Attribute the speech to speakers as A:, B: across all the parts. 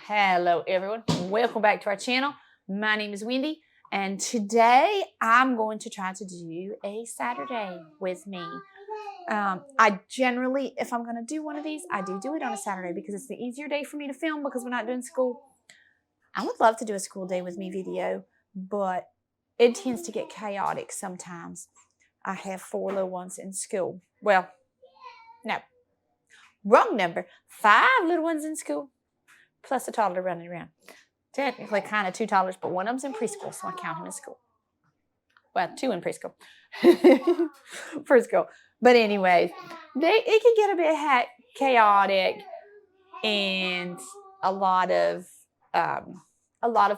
A: Hello everyone, welcome back to our channel. My name is Wendy and today I'm going to try to do a Saturday with me. I generally, if I'm going to do one of these, I do it on a Saturday because it's the easier day for me to film because we're not doing school. I would love to do a school day with me video, but it tends to get chaotic sometimes. I have 4 little ones in school. Well, no, wrong number. 5 little ones in school. Plus a toddler running around. Technically kind of 2 toddlers, but one of them's in preschool, so I count him in school. Well, 2 in preschool. Preschool. But anyways, it can get a bit chaotic and a lot of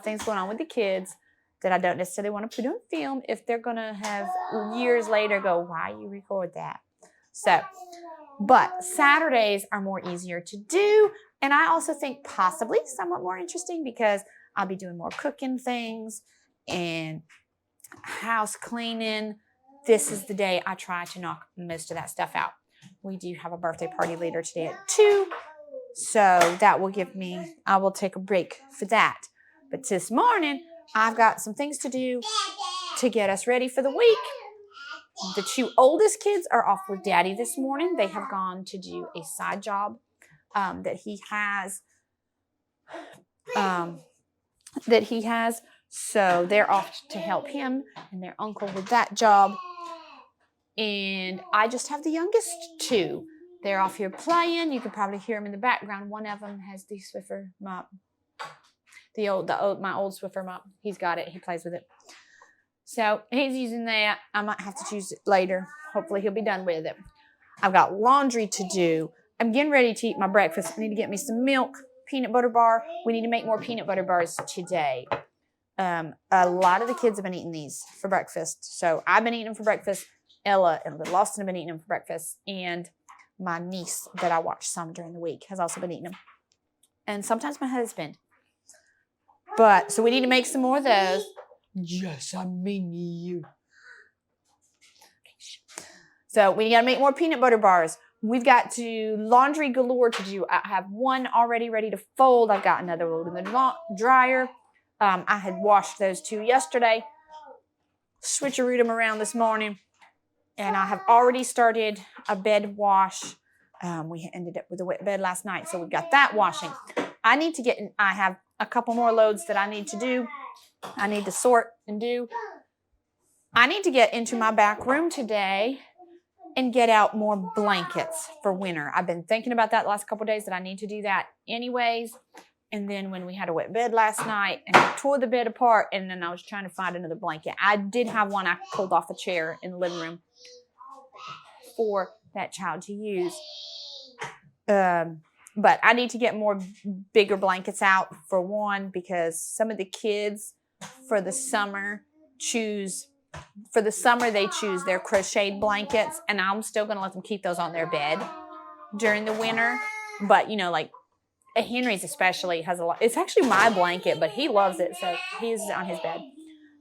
A: things going on with the kids that I don't necessarily want to put on film if they're going to have years later go, why you record that? So, but Saturdays are more easier to do. And I also think possibly somewhat more interesting because I'll be doing more cooking things and house cleaning. This is the day I try to knock most of that stuff out. We do have a birthday party later today at 2. So that will give me, I will take a break for that. But this morning, I've got some things to do to get us ready for the week. The 2 oldest kids are off with Daddy this morning. They have gone to do a side job that he has. So they're off to help him and their uncle with that job. And I just have the youngest 2. They're off here playing. You can probably hear them in the background. One of them has the Swiffer mop. My old Swiffer mop. He's got it. He plays with it. So he's using that. I might have to choose it later. Hopefully he'll be done with it. I've got laundry to do. I'm getting ready to eat my breakfast. I need to get me some milk, peanut butter bar. We need to make more peanut butter bars today. A lot of the kids have been eating these for breakfast. So I've been eating them for breakfast. Ella and little Austin have been eating them for breakfast. And my niece that I watch some during the week has also been eating them. And sometimes my husband. So we need to make some more of those. Yes, I mean you. So we got to make more peanut butter bars. We've got laundry galore to do. I have one already ready to fold. I've got another load in the dryer. I had washed those 2 yesterday. Switcherooed them around this morning. And I have already started a bed wash. We ended up with a wet bed last night, so we've got that washing. I have a couple more loads that I need to do. I need to sort and do. I need to get into my back room today and get out more blankets for winter. I've been thinking about that the last couple of days that I need to do that anyways. And then when we had a wet bed last night and I tore the bed apart and then I was trying to find another blanket. I did have one I pulled off a chair in the living room for that child to use. But I need to get more bigger blankets out for one because some of the kids for the summer they choose their crocheted blankets, and I'm still going to let them keep those on their bed during the winter. But, like Henry's especially has a lot. It's actually my blanket, but he loves it, so he's on his bed.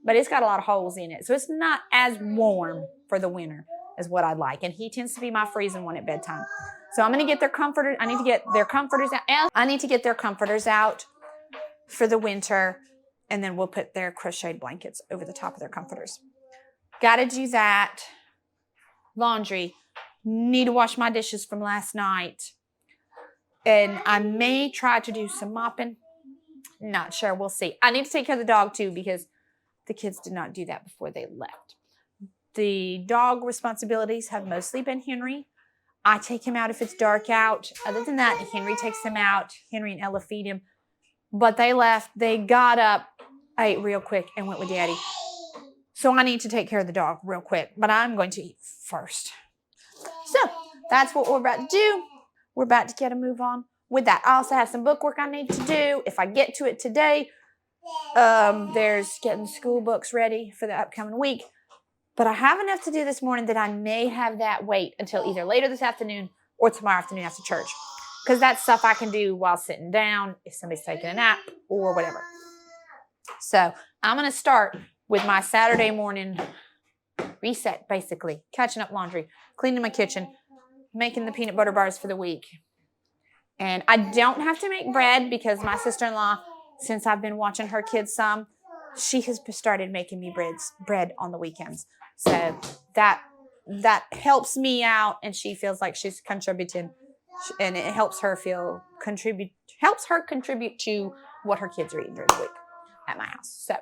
A: But it's got a lot of holes in it, so it's not as warm for the winter as what I'd like. And he tends to be my freezing one at bedtime. So I'm going to get their comforters. I need to get their comforters out. And I need to get their comforters out for the winter, and then we'll put their crocheted blankets over the top of their comforters. Got to do that. Laundry. Need to wash my dishes from last night. And I may try to do some mopping. Not sure. We'll see. I need to take care of the dog too because the kids did not do that before they left. The dog responsibilities have mostly been Henry. I take him out if it's dark out. Other than that, Henry takes him out. Henry and Ella feed him. But they left. They got up, ate real quick, and went with Daddy. So I need to take care of the dog real quick. But I'm going to eat first. So that's what we're about to do. We're about to get a move on with that. I also have some book work I need to do. If I get to it today, there's getting school books ready for the upcoming week. But I have enough to do this morning that I may have that wait until either later this afternoon or tomorrow afternoon after church. Because that's stuff I can do while sitting down if somebody's taking a nap or whatever. So I'm going to start with my Saturday morning reset, basically. Catching up laundry, cleaning my kitchen, making the peanut butter bars for the week. And I don't have to make bread because my sister-in-law, since I've been watching her kids some, she has started making me bread on the weekends. So that helps me out, and she feels like she's contributing, and it helps her contribute to what her kids are eating during the week at my house. So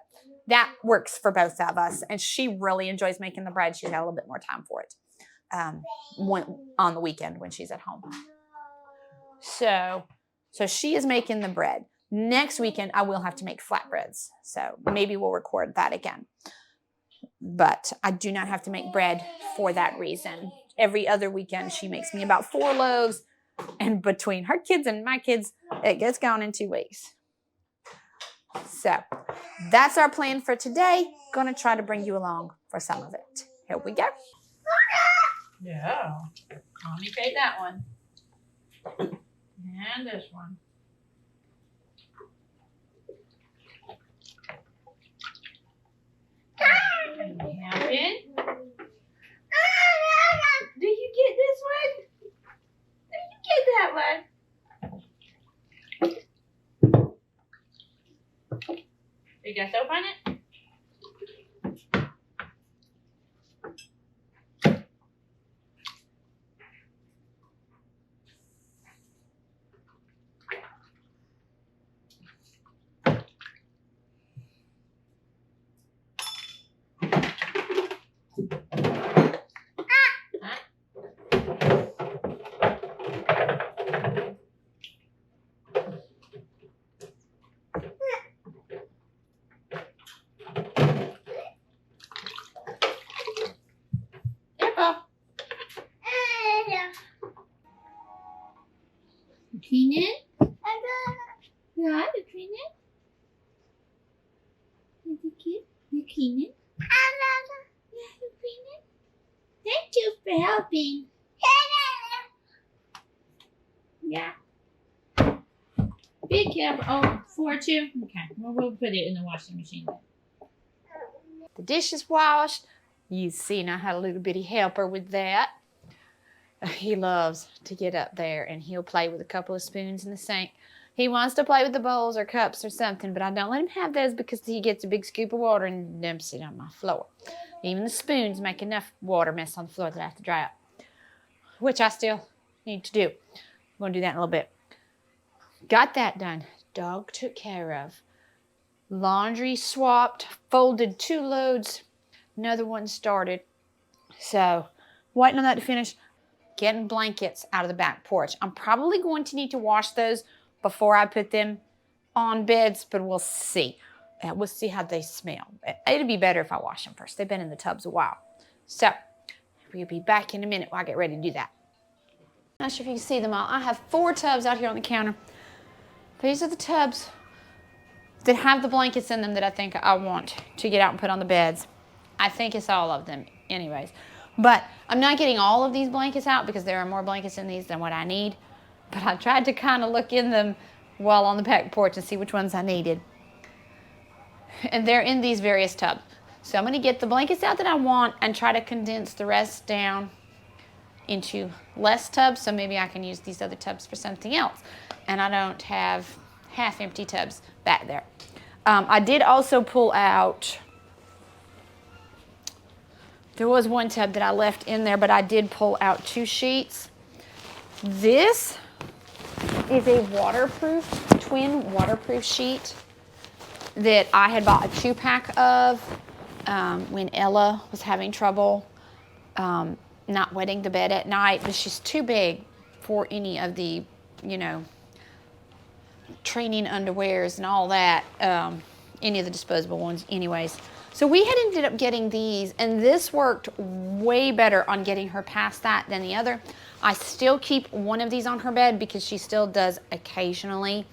A: that works for both of us, and she really enjoys making the bread. She's got a little bit more time for it on the weekend when she's at home. So she is making the bread. Next weekend, I will have to make flatbreads. So maybe we'll record that again. But I do not have to make bread for that reason. Every other weekend, she makes me about 4 loaves. And between her kids and my kids, it gets gone in 2 weeks. So that's our plan for today. Going to try to bring you along for some of it. Here we go. Yeah. Mommy paid that one. And this one. Happen. Do you get this one? Do you get that one? You just open it? Clean it? Yeah, you clean it? Is it cute? You clean it? Yeah, you clean it? Thank you for helping. Yeah. Be careful. Oh, 4 too? Okay. Well, we'll put it in the washing machine then. The dish is washed. You've seen I had a little bitty helper with that. He loves to get up there and he'll play with a couple of spoons in the sink. He wants to play with the bowls or cups or something, but I don't let him have those because he gets a big scoop of water and dumps it on my floor. Even the spoons make enough water mess on the floor that I have to dry up, which I still need to do. I'm going to do that in a little bit. Got that done. Dog took care of. Laundry swapped, folded 2 loads. Another one started. So waiting on that to finish. Getting blankets out of the back porch. I'm probably going to need to wash those before I put them on beds, but we'll see. We'll see how they smell. It'll be better if I wash them first. They've been in the tubs a while. So we'll be back in a minute while I get ready to do that. I'm not sure if you can see them all. I have 4 tubs out here on the counter. These are the tubs that have the blankets in them that I think I want to get out and put on the beds. I think it's all of them anyways. But I'm not getting all of these blankets out because there are more blankets in these than what I need. But I tried to kind of look in them while on the back porch and see which ones I needed. And they're in these various tubs. So I'm going to get the blankets out that I want and try to condense the rest down into less tubs. So maybe I can use these other tubs for something else. And I don't have half empty tubs back there. I did also pull out... There was 1 tub that I left in there, but I did pull out 2 sheets. This is a twin waterproof sheet that I had bought a 2-pack of when Ella was having trouble not wetting the bed at night, but she's too big for any of the, training underwears and all that, any of the disposable ones anyways. So we had ended up getting these, and this worked way better on getting her past that than the other. I still keep one of these on her bed because she still does occasionally,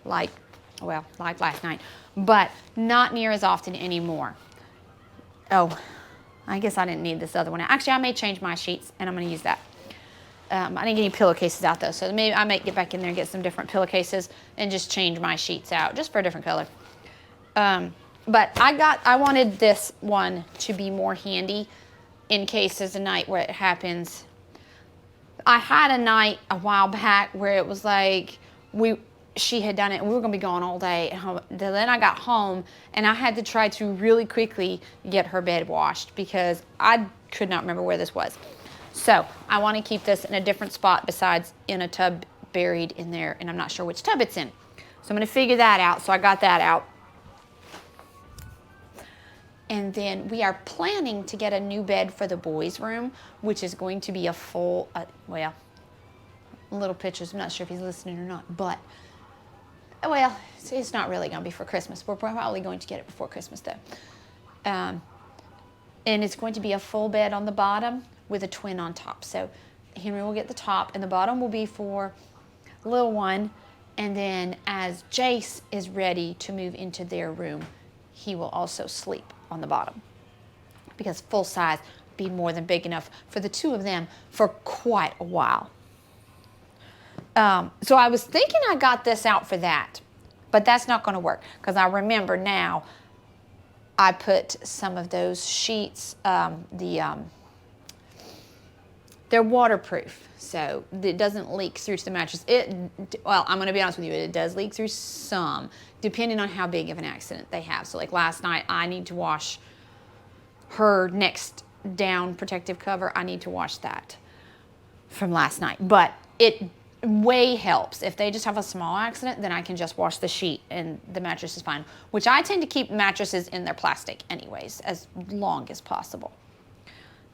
A: like last night, but not near as often anymore. Oh, I guess I didn't need this other one. Actually, I may change my sheets, and I'm going to use that. I didn't get any pillowcases out, though, so maybe I might get back in there and get some different pillowcases and just change my sheets out, just for a different color. But I wanted this one to be more handy in case there's a night where it happens I had a night a while back where it was like she had done it and we were going to be gone all day. And then I got home and I had to try to really quickly get her bed washed because I could not remember where this was. So I want to keep this in a different spot besides in a tub buried in there, and I'm not sure which tub it's in. So I'm going to figure that out. So I got that out. And then we are planning to get a new bed for the boys' room, which is going to be a full, well, little pictures. I'm not sure if he's listening or not, but, well, it's not really going to be for Christmas. We're probably going to get it before Christmas, though. And it's going to be a full bed on the bottom with a twin on top. So Henry will get the top, and the bottom will be for little one. And then as Jace is ready to move into their room, he will also sleep on the bottom, because full size would be more than big enough for the two of them for quite a while. So I was thinking I got this out for that, but that's not going to work, because I remember now I put some of those sheets, they're waterproof, so it doesn't leak through to the mattress. Well, I'm going to be honest with you, it does leak through some, depending on how big of an accident they have. So like last night, I need to wash her next down protective cover. I need to wash that from last night. But it way helps. If they just have a small accident, then I can just wash the sheet and the mattress is fine, which I tend to keep mattresses in their plastic anyways, as long as possible.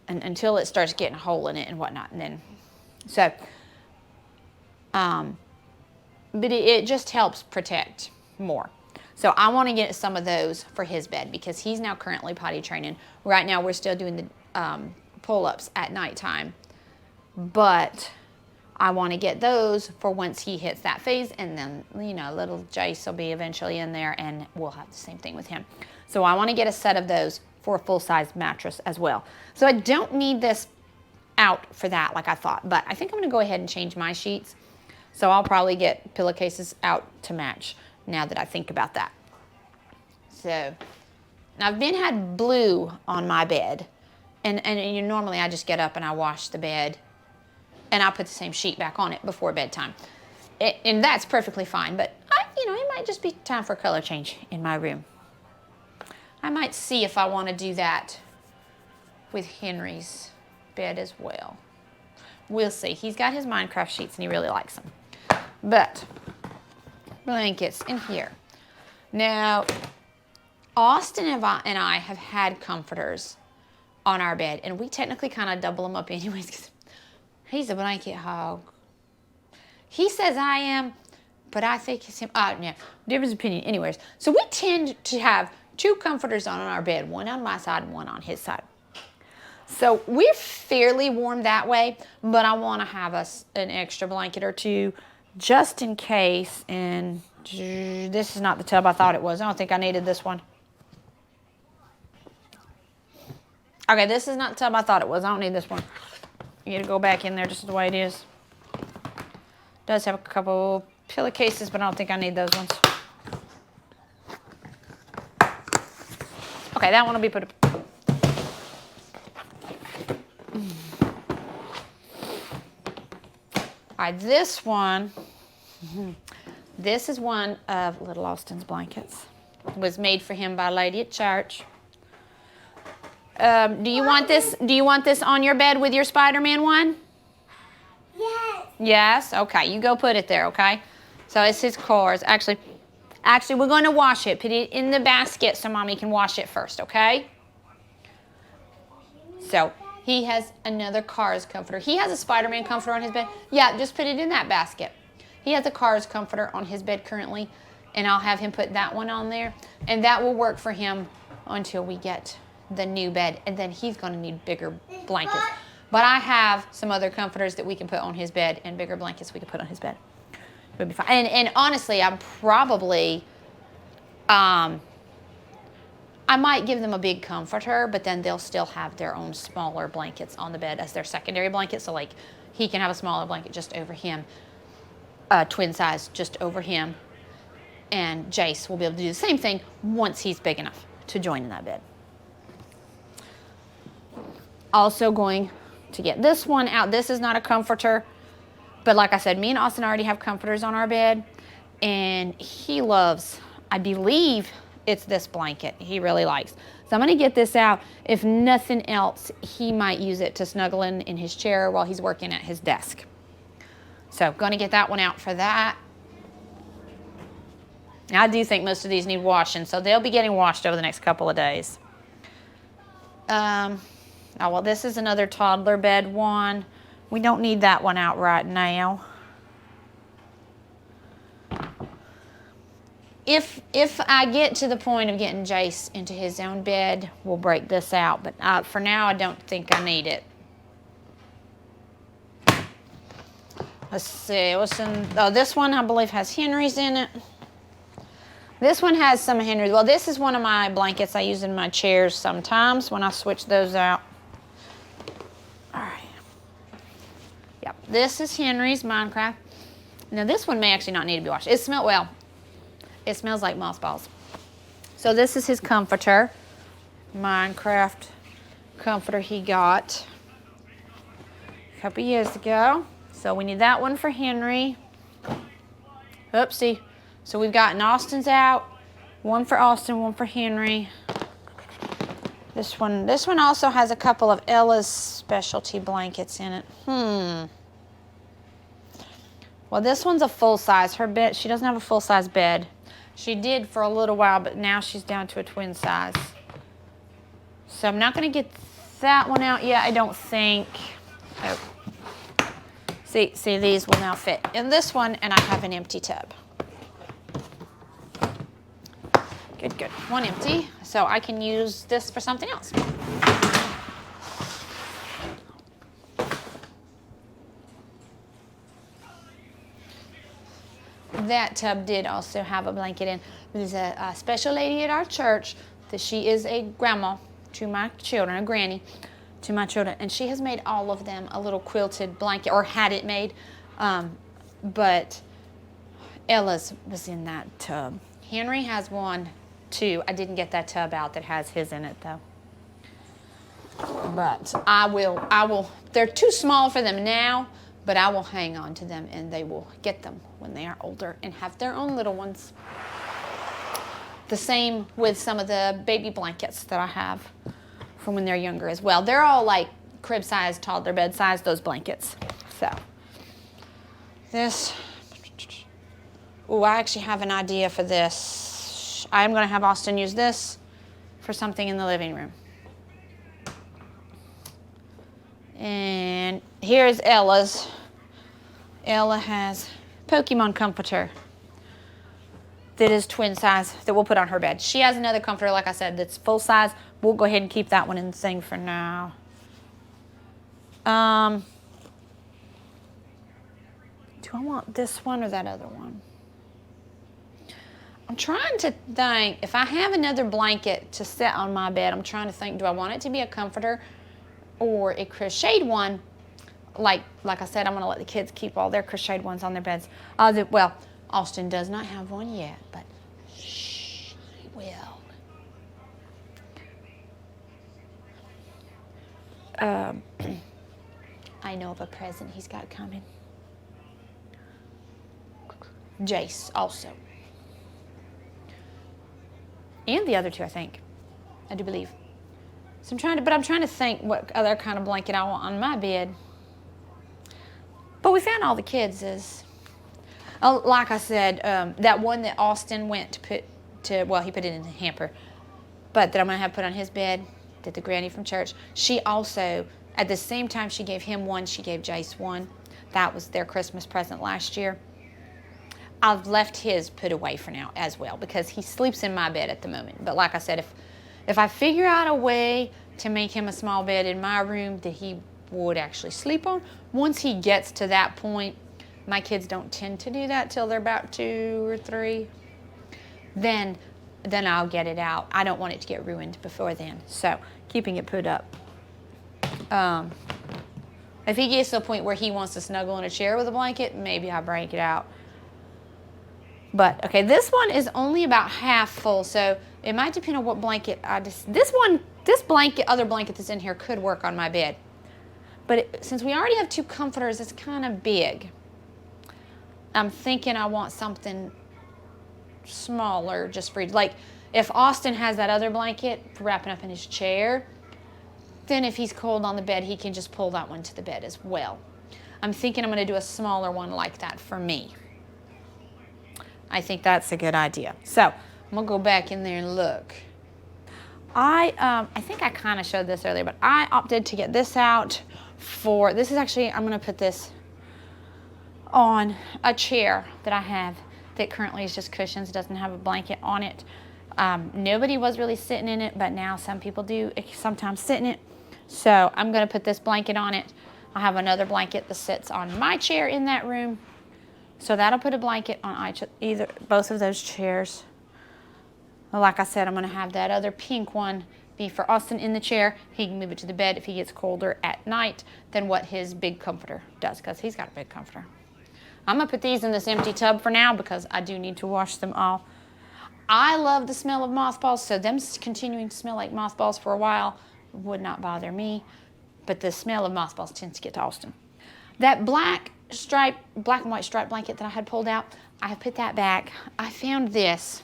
A: And until it starts getting a hole in it and whatnot. And then, so, but it just helps protect more. So I want to get some of those for his bed, because he's now currently potty training. Right now we're still doing the pull-ups at nighttime, but I want to get those for once he hits that phase, and then, you know, little Jace will be eventually in there, and we'll have the same thing with him. So I want to get a set of those for a full-size mattress as well. So I don't need this out for that like I thought, but I think I'm going to go ahead and change my sheets. So I'll probably get pillowcases out to match now that I think about that. So now I've had blue on my bed, and normally I just get up and I wash the bed and I'll put the same sheet back on it before bedtime. And that's perfectly fine, but it might just be time for a color change in my room. I might see if I want to do that with Henry's bed as well. We'll see. He's got his Minecraft sheets and he really likes them. But blankets in here. Now, Austin and I have had comforters on our bed, and we technically kind of double them up anyways, because he's a blanket hog. He says I am, but I think it's him. Yeah, difference of opinion. Anyways, so we tend to have two comforters on our bed, one on my side and one on his side. So we're fairly warm that way, but I want to have an extra blanket or two just in case. And this is not the tub I thought it was. I don't think I needed this one. Okay, this is not the tub I thought it was. I don't need this one. You got to go back in there just the way it is. Does have a couple pillowcases, but I don't think I need those ones. Okay, that one will be put up. All right, this one, this is one of little Austin's blankets. It was made for him by a lady at church. Do you want this? Do you want this on your bed with your Spider-Man one?
B: Yes.
A: Yes? Okay, you go put it there, okay? So it's his cars. Actually, we're going to wash it. Put it in the basket so Mommy can wash it first, okay? So he has another Cars comforter. He has a Spider-Man comforter on his bed. Yeah, just put it in that basket. He has a Cars comforter on his bed currently, and I'll have him put that one on there. And that will work for him until we get the new bed. And then he's going to need bigger blankets. But I have some other comforters that we can put on his bed and bigger blankets we can put on his bed. It'll be fine. And honestly, I'm probably, I might give them a big comforter, but then they'll still have their own smaller blankets on the bed as their secondary blanket. So like he can have a smaller blanket just over him, twin size just over him. And Jace will be able to do the same thing once he's big enough to join in that bed. Also going to get this one out. This is not a comforter, but like I said, me and Austin already have comforters on our bed, and he loves, I believe it's this blanket he really likes. So I'm going to get this out. If nothing else, he might use it to snuggle in his chair while he's working at his desk. So going to get that one out for that. I do think most of these need washing, so they'll be getting washed over the next couple of days. Oh, well, this is another toddler bed one. We don't need that one out right now. If I get to the point of getting Jace into his own bed, we'll break this out. But for now, I don't think I need it. Let's see. What's in? Oh, this one I believe has Henry's in it. This one has some Henry's. Well, this is one of my blankets I use in my chairs sometimes when I switch those out. All right. Yep. This is Henry's Minecraft. Now, this one may actually not need to be washed. It smells well. It smells like mothballs. So this is his comforter, Minecraft comforter he got a couple years ago. So we need that one for Henry. Oopsie. So we've gotten Austin's out. One for Austin, one for Henry. This one also has a couple of Ella's specialty blankets in it. Well, this one's a full size. Her bed, she doesn't have a full size bed. She did for a little while, but now she's down to a twin size. So I'm not going to get that one out yet, I don't think. Oh. See, these will now fit in this one, and I have an empty tub. Good. One empty, so I can use this for something else. That tub did also have a blanket in. There's a special lady at our church that she is a grandma to my children, a granny to my children, and she has made all of them a little quilted blanket, or had it made, but Ella's was in that tub. Henry has one too. I didn't get that tub out that has his in it though. But I will, they're too small for them now, but I will hang on to them and they will get them when they are older and have their own little ones. The same with some of the baby blankets that I have from when they're younger as well. They're all like crib size, toddler bed size, those blankets. So this, oh, I actually have an idea for this. I'm going to have Austin use this for something in the living room. And here's Ella's. Ella has Pokemon comforter that is twin size that we'll put on her bed. She has another comforter, like I said, that's full size. We'll go ahead and keep that one in the thing for now. Do I want this one or that other one? I'm trying to think, if I have another blanket to set on my bed, I'm trying to think, do I want it to be a comforter or a crocheted one? Like I said, I'm going to let the kids keep all their crocheted ones on their beds. Well, Austin does not have one yet, but shh, he will. I know of a present he's got coming. Jace also. And the other two, I think. I do believe. So I'm trying to think what other kind of blanket I want on my bed. But we found all the kids is, like I said, that one that Austin went to put to, well, he put it in the hamper, but that I'm going to have put on his bed, that the granny from church, she also, at the same time she gave him one, she gave Jace one. That was their Christmas present last year. I've left his put away for now as well because he sleeps in my bed at the moment. But like I said, if I figure out a way to make him a small bed in my room that he would actually sleep on, once he gets to that point, my kids don't tend to do that till they're about 2 or 3, then I'll get it out. I don't want it to get ruined before then. So keeping it put up. If he gets to a point where he wants to snuggle in a chair with a blanket, maybe I break it out. But, okay, this one is only about half full, so it might depend on what blanket this blanket, other blanket that's in here could work on my bed. But since we already have 2 comforters, it's kind of big. I'm thinking I want something smaller just for, like, if Austin has that other blanket for wrapping up in his chair, then if he's cold on the bed, he can just pull that one to the bed as well. I'm thinking I'm going to do a smaller one like that for me. I think that's a good idea. So I'm going to go back in there and look. I think I kind of showed this earlier, but I opted to get this out for, this is actually, I'm going to put this on a chair that I have that currently is just cushions, doesn't have a blanket on it. Nobody was really sitting in it, but now some people do sometimes sit in it. So I'm going to put this blanket on it. I have another blanket that sits on my chair in that room. So that'll put a blanket on both of those chairs. Like I said, I'm going to have that other pink one be for Austin in the chair. He can move it to the bed if he gets colder at night than what his big comforter does, because he's got a big comforter. I'm going to put these in this empty tub for now because I do need to wash them all. I love the smell of mothballs, so them continuing to smell like mothballs for a while would not bother me, but the smell of mothballs tends to get to Austin. That black and white striped blanket that I had pulled out, I have put that back. I found this.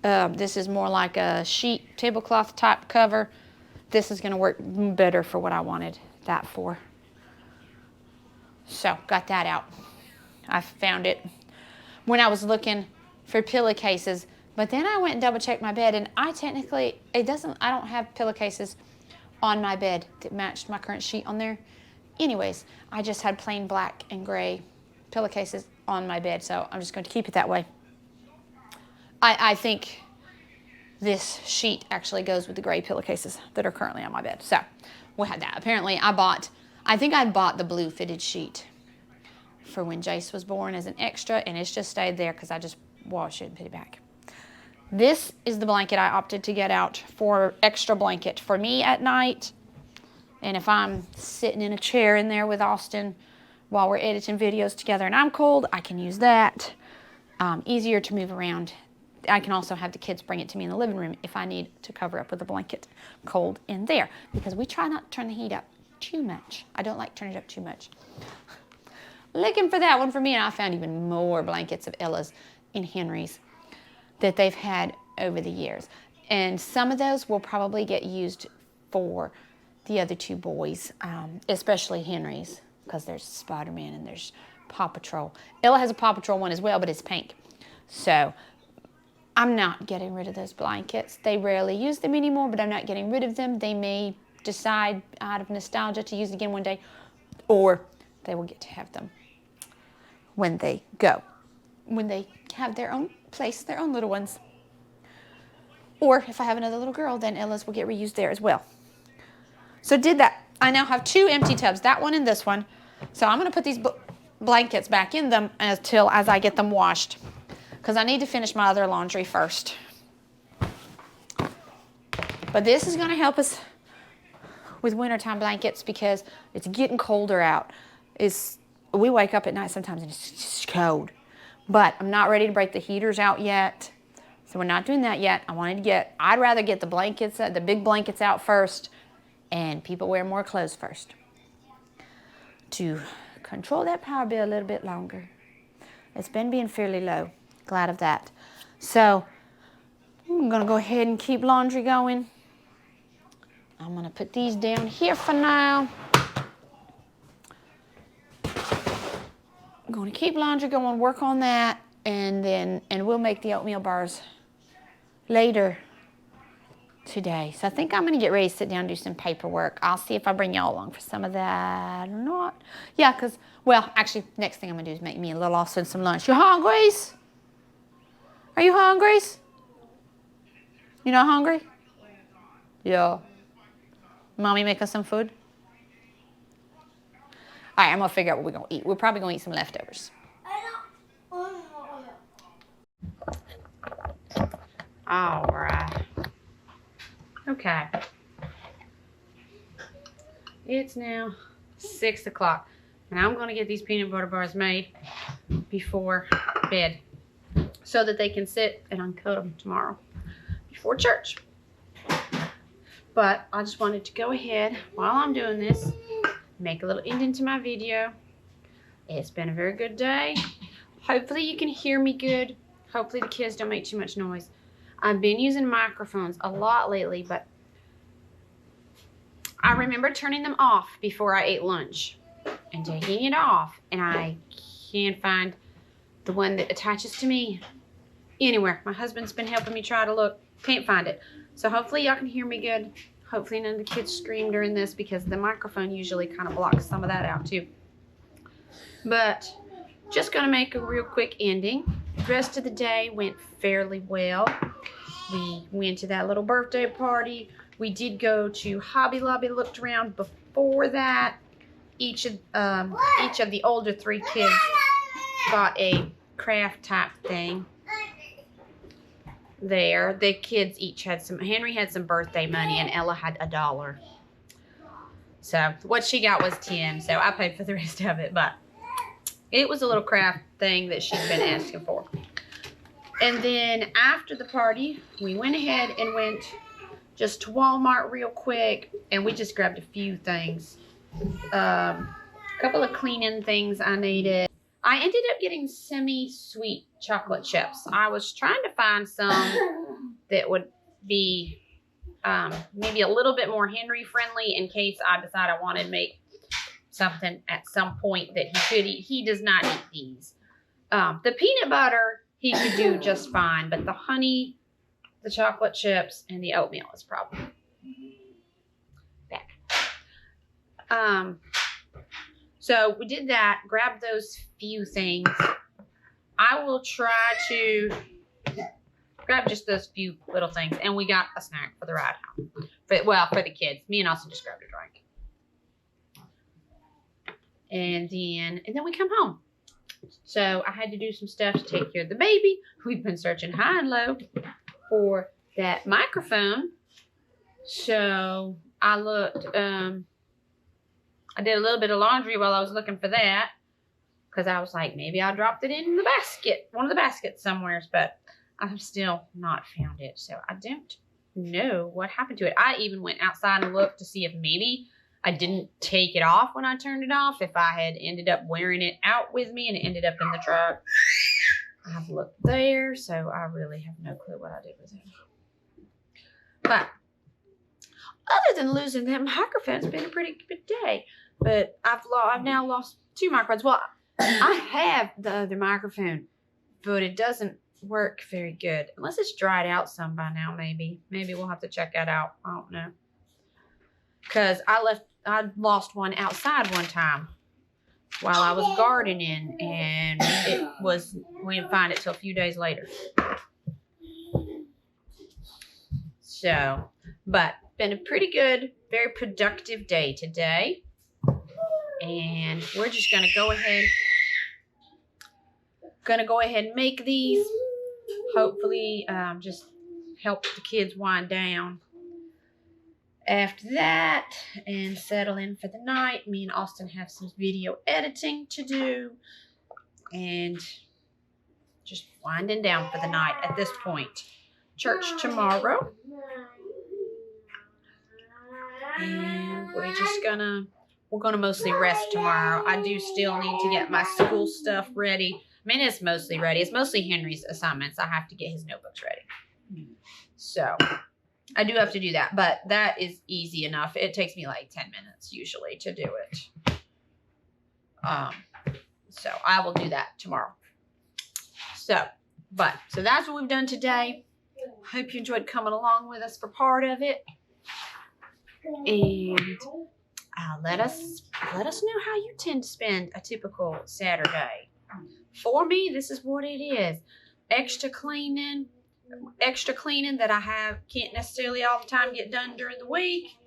A: This is more like a sheet tablecloth type cover. This is going to work better for what I wanted that for. So got that out. I found it when I was looking for pillowcases, but then I went and double checked my bed, and I don't have pillowcases on my bed that matched my current sheet on there. Anyways, I just had plain black and gray pillowcases on my bed, so I'm just going to keep it that way. I think this sheet actually goes with the gray pillowcases that are currently on my bed. So we had that. Apparently I think I bought the blue fitted sheet for when Jace was born as an extra, and it's just stayed there because I just washed it and put it back. This is the blanket I opted to get out for extra blanket for me at night. And if I'm sitting in a chair in there with Austin while we're editing videos together and I'm cold, I can use that. Easier to move around. I can also have the kids bring it to me in the living room if I need to cover up with a blanket cold in there, because we try not to turn the heat up too much. I don't like turning it up too much. Looking for that one for me, and I found even more blankets of Ella's and Henry's that they've had over the years. And some of those will probably get used for the other 2 boys, especially Henry's, because there's Spider-Man and there's Paw Patrol. Ella has a Paw Patrol one as well, but it's pink. So I'm not getting rid of those blankets. They rarely use them anymore, but I'm not getting rid of them. They may decide out of nostalgia to use again one day, or they will get to have them when they have their own place, their own little ones. Or if I have another little girl, then Ella's will get reused there as well. So did that. I now have 2 empty tubs, that one and this one. So I'm going to put these blankets back in them as I get them washed, because I need to finish my other laundry first. But this is going to help us with wintertime blankets because it's getting colder out. We wake up at night sometimes and it's just cold. But I'm not ready to break the heaters out yet. So we're not doing that yet. I'd rather get the blankets, the big blankets out first, and people wear more clothes first to control that power bill a little bit longer. It's been being fairly low. Glad of that. So I'm going to go ahead and keep laundry going. I'm going to put these down here for now. I'm going to keep laundry going, work on that, and we'll make the oatmeal bars later today. So I think I'm going to get ready to sit down and do some paperwork. I'll see if I bring y'all along for some of that or not. Yeah, because, well, actually, next thing I'm going to do is make me and little Austin some lunch. You hungry? Are you hungry? You not hungry? Yeah. Mommy make us some food? All right, I'm going to figure out what we're going to eat. We're probably going to eat some leftovers. All right. Okay. It's now 6 o'clock, and I'm going to get these peanut butter bars made before bed so that they can sit and uncut them tomorrow before church. But I just wanted to go ahead while I'm doing this make a little ending to my video. It's been a very good day. Hopefully you can hear me good. Hopefully the kids don't make too much noise. I've been using microphones a lot lately, but I remember turning them off before I ate lunch and taking it off, and I can't find the one that attaches to me anywhere. My husband's been helping me try to look. Can't find it. So hopefully y'all can hear me good. Hopefully none of the kids scream during this, because the microphone usually kind of blocks some of that out too. But just gonna make a real quick ending. The rest of the day went fairly well. We went to that little birthday party. We did go to Hobby Lobby, looked around before that. Each of the older 3 kids got a craft type thing there. The kids each had some, Henry had some birthday money and Ella had $1. So what she got was 10, so I paid for the rest of it, but it was a little craft thing that she'd been asking for. And then after the party, we went ahead and went just to Walmart real quick, and we just grabbed a few things. A couple of cleaning things I needed. I ended up getting semi-sweet chocolate chips. I was trying to find some that would be maybe a little bit more Henry friendly in case I decide I wanted to make something at some point that he could eat. He does not eat these. The peanut butter he could do just fine, but the honey, the chocolate chips, and the oatmeal is probably back. So we did that, grabbed those few things. I will try to grab just those few little things, and we got a snack for the ride home. For the kids. Me and Austin just grabbed a drink. And then we come home. So I had to do some stuff to take care of the baby. We've been searching high and low for that microphone. So I looked, I did a little bit of laundry while I was looking for that, because I was like, maybe I dropped it in the basket, one of the baskets somewhere, but I've still not found it. So I don't know what happened to it. I even went outside and looked to see if maybe I didn't take it off when I turned it off, if I had ended up wearing it out with me and it ended up in the truck. I've looked there, so I really have no clue what I did with it. But other than losing that microphone, it's been a pretty good day. But I've now lost 2 microphones. Well, I have the other microphone, but it doesn't work very good. Unless it's dried out some by now, maybe. Maybe we'll have to check that out. I don't know. Because I lost one outside one time while I was gardening, and we didn't find it till a few days later. So, but been a pretty good, very productive day today. And we're just gonna go ahead and make these. Hopefully, just help the kids wind down after that and settle in for the night. Me and Austin have some video editing to do and just winding down for the night at this point. Church tomorrow. And we're gonna mostly rest tomorrow. I do still need to get my school stuff ready. I mean, it's mostly ready. It's mostly Henry's assignments. I have to get his notebooks ready. So I do have to do that, but that is easy enough. It takes me like 10 minutes usually to do it. So I will do that tomorrow. So that's what we've done today. Hope you enjoyed coming along with us for part of it. And let us know how you tend to spend a typical Saturday. For me, this is what it is. Extra cleaning that I can't necessarily all the time get done during the week.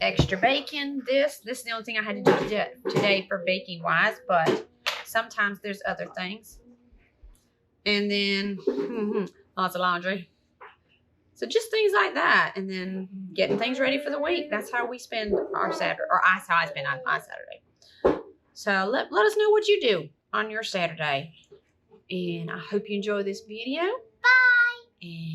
A: Extra baking. This is the only thing I had to do today for baking wise, but sometimes there's other things. And then lots of laundry. So just things like that, and then getting things ready for the week. That's how we spend our Saturday, or that's how I spend on my Saturday. So let us know what you do on your Saturday. And I hope you enjoy this video.
B: Bye.
A: And